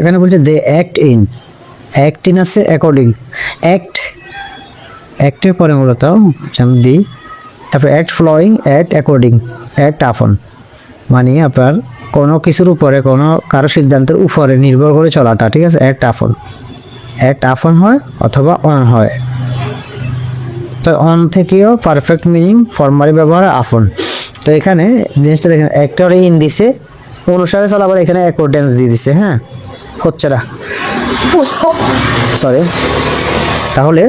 এখানে বলছে they act in, act in আছে অ্যাকর্ডিং, অ্যাক্টের পরে মূলত আমি দিই, তারপর act following, act according, act upon, মানে আপনার কোনো কিছুর উপরে কোনো কারো সিদ্ধান্তের উপরে নির্ভর করে চলাটা, ঠিক আছে। অ্যাক্ট আপন হয় অথবা অন হয়। তো অন থেকেও পারফেক্ট মিনিং ফর্মালি ব্যবহার আপন। তো এখানে জিনিসটা দেখেন, অ্যাক্টর ইন দিছে অনুসারে চলা, আবার এখানে অ্যাকর্ডেন্স দিয়ে দিছে, হ্যাঁ হচ্ছে না, সরি, তাহলে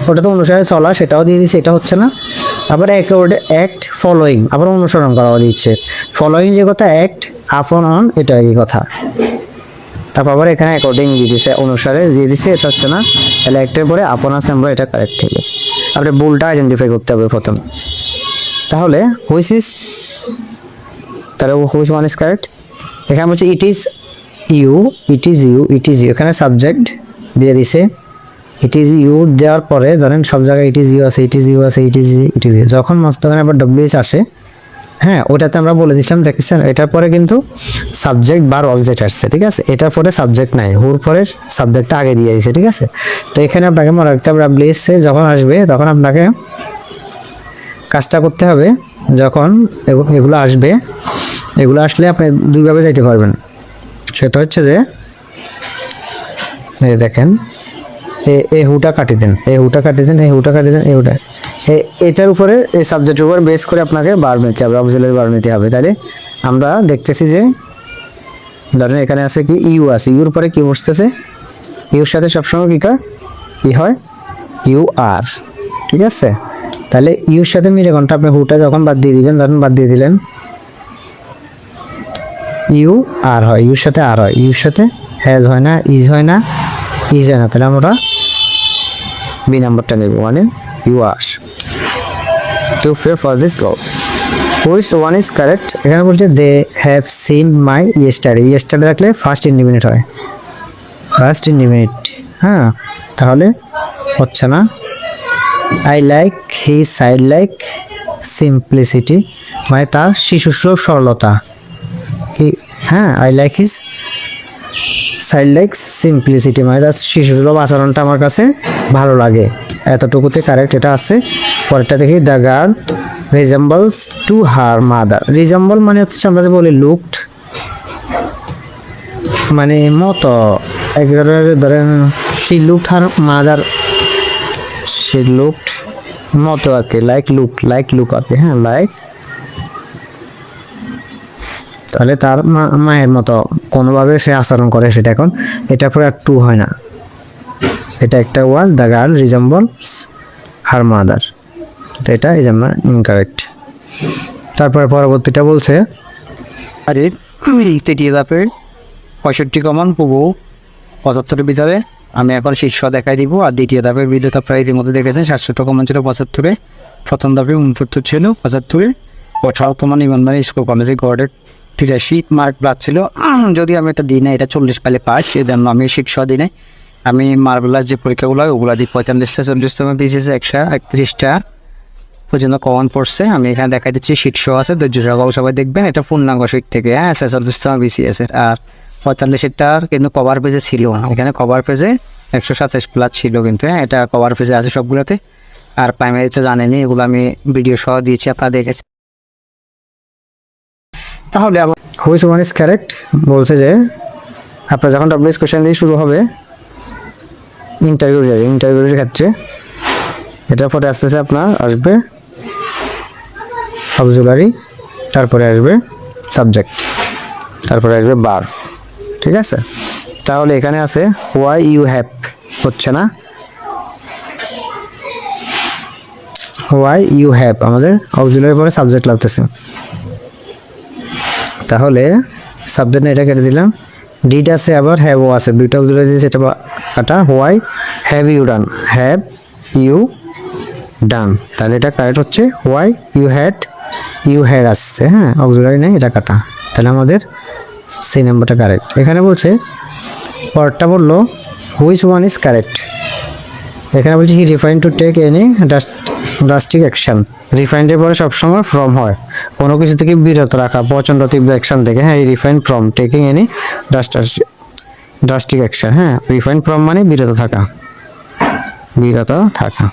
ওটা তো অনুসারে চলা সেটাও দিয়ে দিচ্ছে, এটা হচ্ছে না। আবার অ্যাক্ট ফলোয়িং, আবার অনুসরণ করা দিচ্ছে, ফলোয়িং যে কথা, অ্যাক্ট আপন অন এটা এই কথা। তারপর আবার এখানে অ্যাকর্ডিং দিয়ে দিচ্ছে, অনুসারে দিয়ে দিচ্ছে, এটা হচ্ছে না। তাহলে অ্যাক্টের পরে আপন আছে, আমরা এটা কারেক্ট থেকে আপনি ভুলটা আইডেন্টিফাই করতে হবে প্রথম। তাহলে হুইচ ওয়ান ইজ কারেক্ট। এখানে হচ্ছে ইট ইজ ইউ, এখানে সাবজেক্ট দিয়ে দিছে, ইট ইজ ইউ দেওয়ার পরে ধরেন সব জায়গায় ইট ইজ ইউ আছে, যখন মাঝখানে আবার ডব্লিউএস আসে, হ্যাঁ ওটাতে আমরা বলে দিচ্ছিলাম দেখেছেন, এটার পরে কিন্তু সাবজেক্ট বার অবজেক্ট আসছে, ঠিক আছে। এটার পরে সাবজেক্ট নাই, হুর পরে সাবজেক্টটা আগে দিয়ে দিয়েছে, ঠিক আছে। তো এখানে আপনাকে মনে রাখতে হবে ডব্লিউএস যখন আসবে তখন আপনাকে কাজটা করতে হবে, যখন এগুলো আসলে আপনি দুইভাবে যাইতে পারবেন। সেটা হচ্ছে যে এই দেখেন, এই হুটা কাটি দেন, এটার উপরে এই সাবজেক্টের উপর বেস করে আপনাকে বার নিতে হবে, অক্সিলারি বার নিতে হবে। তাহলে আমরা দেখতেছি যে ধরেন এখানে আছে কি ইউ আছে, ইউর পরে কি বসতেছে, ইউর সাথে সবসময় কি হয়, ইউ আর, ঠিক আছে। তাহলে ইউর সাথে মিলে কোনটা, আপনি হুটা যখন বাদ দিয়ে দিবেন, ধরেন বাদ দিয়ে দিলেন, ইউ আর হয়, ইউর সাথে আর হয়, ইউর সাথে হ্যাজ হয় না, ইজ হয় না, তাহলে আমরা বি নাম্বারটা নেব, মানে you are too fair for this go. Which one is correct. এখানে বলছে they have seen my yesterday, থাকলে ফার্স্ট ইন্ডিপেন্ডেন্ট হয়, হ্যাঁ তাহলে হচ্ছে না। I like his side like simplicity, মানে তার শিশুসুলভ সরলতা, হ্যাঁ I like his side like simplicity, মানে তার শিশুসুলভ আচরণটা আমার কাছে ভালো লাগে, এতটুকুতে কারেক্ট এটা আছে। পরেরটা দেখি, the girl resembles to her mother, resemble মানে হচ্ছে আমরা যে বলি লুকড, মানে মতো, একবারে ধরেন she looked her mother, she looked মতো আর কি, লাইক লুক আর কি, হ্যাঁ লাইক, তাহলে তার মায়ের মতো কোনোভাবে সে আচরণ করে সেটা। এখন এটা পরে আর টু হয় না, এটা একটা word, the girl resembles her mother, তো এটা এই জন্য ইনকারেক্ট। তারপরে পরবর্তীটা বলছে আরে তৃতীয় ধাপের 65 কমন পুবু 75-এর ভিতরে আমি এখন শীর্ষ দেখাই দিব, আর দ্বিতীয় ধাপের ভিডিওটা প্রায় ইতিমধ্যে দেখেছেন, 67 কমন ছিল 75-এ, প্রথম ধাপে 69 ছিল 75-এ, 18 কমন ইমানদারি স্কুল কলেজে গড়ের 83 মার্ক প্লাস ছিল। যদি আমি এটা দিই না, এটা 40 পেলে পাস, এই জন্য আমি শীর্ষ দিই নাই। আমি মার্বেলার যে পরীক্ষাগুলো ওগুলো দিই 45টা 40তম পিসিএস 131টা পর্যন্ত কমন পড়ছে। আমি এখানে দেখাই দিচ্ছি, শীর্ষ আছে, ধৈর্য সহকারে সবাই দেখবেন, এটা পূর্ণাঙ্গ শীট থেকে, হ্যাঁ 46তম বিসিএস এর। আর 45টার কিন্তু কভার পেজে ছিল, এখানে কভার পেজে 127 প্লাস ছিল, কিন্তু হ্যাঁ এটা কভার পেজে আছে সবগুলোতে। আর প্রাইমারিতে জানেনি, এগুলো আমি ভিডিও সহ দিয়েছি, আপনারা দেখেছেন। তাহলে আমার হুইচ ওয়ান ইজ কারেক্ট বলছে যে আপনার যখন ডব্লিউএস কোশ্চেন দিয়ে শুরু হবে ইন্টারভিউর ক্ষেত্রে, এটার পরে আস্তে আস্তে আপনার আসবে অক্সিলারি, তারপরে আসবে সাবজেক্ট, তারপরে আসবে বার, ঠিক আছে। তাহলে এখানে আছে হোয়াই ইউ হ্যাভ, হচ্ছে না, হোয়াই ইউ হ্যাভ আমাদের অক্সিলারি পরে সাবজেক্ট লাগতেছে, তাহলে সাবজেক্ট এটা কেটে দিলাম। ডিড আছে আবার হ্যাভও আছে, দুইটা অক্সিলারি দিয়েছে, এটা কাটা। হোয়াই হ্যাভ ইউ ডান, তাহলে এটা কারেক্ট হচ্ছে হোয়াই ইউ হ্যাড আসছে, হ্যাঁ অক্সিলারি নেই, এটা কাটা, তাহলে আমাদের সি নাম্বারটা কারেক্ট। এখানে বলছে পরেরটা বললো হুইচ ওয়ান ইজ কারেক্ট। এখানে বলছে he refine to take any drastic action, রিফাইন্ডের পরে সবসময় ফ্রম হয়, কোনো কিছু থেকে বিরত রাখা, প্রচণ্ড তীব্র অ্যাকশন থেকে, হ্যাঁ refine from taking any drastic action, হ্যাঁ, রিফ্রেইন ফ্রম মানে বিরত থাকা, বিরত থাকা।